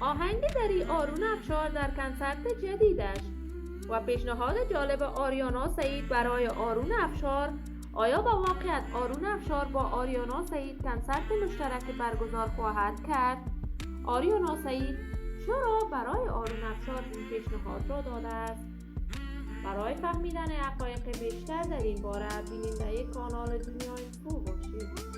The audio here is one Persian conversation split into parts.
آهنگ دری آرون افشار در کنسرت جدیدش و پیشنهاد جالب آریانا سعید برای آرون افشار. آیا با واقعیت آرون افشار با آریانا سعید کنسرت مشترک برگزار خواهد کرد؟ آریانا سعید چرا برای آرون افشار این پیشنهاد را داده است؟ برای فهمیدن حقایق بیشتر در این باره بیننده کانال دنیای فو باشید.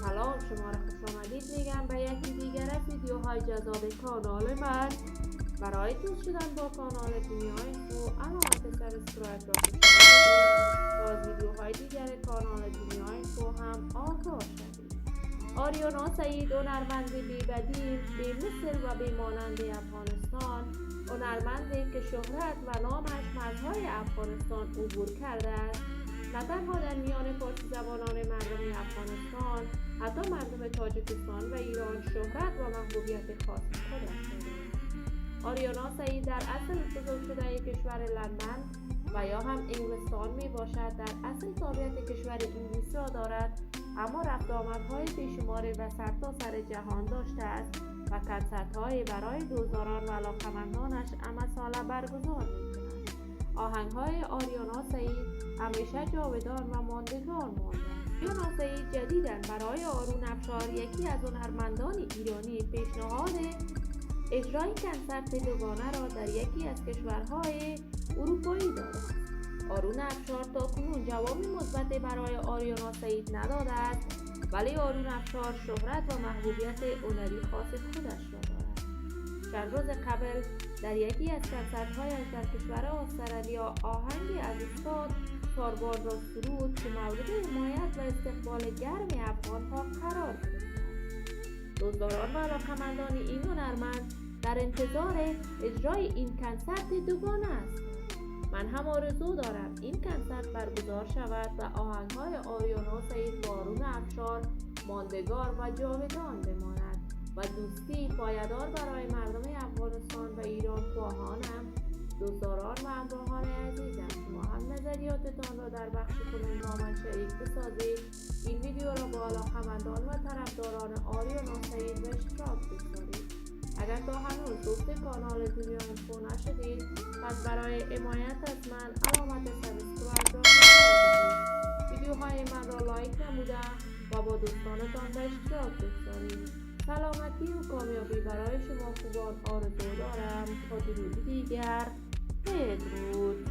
سلام، شما را خوش آمدید میگم به یکی دیگر از ویدیوهای جذاب کانال من. برای دوست شدن با کانال دنیای فو علامت سابسکرایب را فشار بدید تا از ویدیوهای دیگر کانال دنیای فو هم آگاه شوید. آریانا سعید هنرمند بی‌بدیل، بی‌مثل و بی‌مانند افغانستان، هنرمندی که شهرت و نامش مرزهای افغانستان عبور کرده است، نه تنها در میان فارسی زبانان مردم افغانستان، حتی مردم تاجیکستان و ایران شهرت و محبوبیت خاص خودش دارد. آریانا سعید در اصل بزرگ شده کشور لندن و یا هم انگلستان می باشد. در اصل تابعیت کشور انگلیس را دارد، اما رفت آمدهای بیشماری و سرتاسر جهان داشته است و کنسرت‌های برای دوستداران و علاقه‌مندانش ساله برگزار می‌کند. آهنگ‌های آریانا سعید همیشه جاودان و ماندگار مانده. آریانا سعید جدیداً برای آرون افشار، یکی از هنرمندان ایرانی، پیشنهاد اجرای کنسرت دوگانه را در یکی از کشورهای اروپایی داده است. آرون افشار تاکنون جوابی مثبت برای آریانا سعید نداده است، ولی آرون افشار شهرت و محبوبیت هنری خاص خودش را دارد. چند روز قبل در یکی از کنسرت‌هایش در کشور استرالیا آهنگی از استاد ساربان را سرود که مورد حمایت و استقبال گرم افغان‌ها قرار گرفت. دوستداران و علاقه‌مندان این هنرمند در انتظار اجرای این کنسرت دوگانه است. من هم آرزو دارم این کنسرت برگزار شود و آهنگ‌های آریانا سعید با آرون افشار ماندگار و جاودان بماند و دوستی پایدار برای مردم افغانستان و ایران خواهانم. دوستداران و همراهان عزیزم، شما هم نظریاتتان را در بخش کامنت با من شریک بسازید. این ویدیو را با علاقه‌مندان و طرفداران آریانا سعید به اشتراک بگذارید. اگر تا هنوز دوست کانال دنیای فو نشدید، پس برای حمایت از من علامت سابسکرایب را فشار بدید. ویدیوهای من را لایک نموده و با دوستانتان به اشتراک بگذارید. سلامتی و کامیابی برای شما خوبان آرزو دارم. تا درود دیگر، بدرود.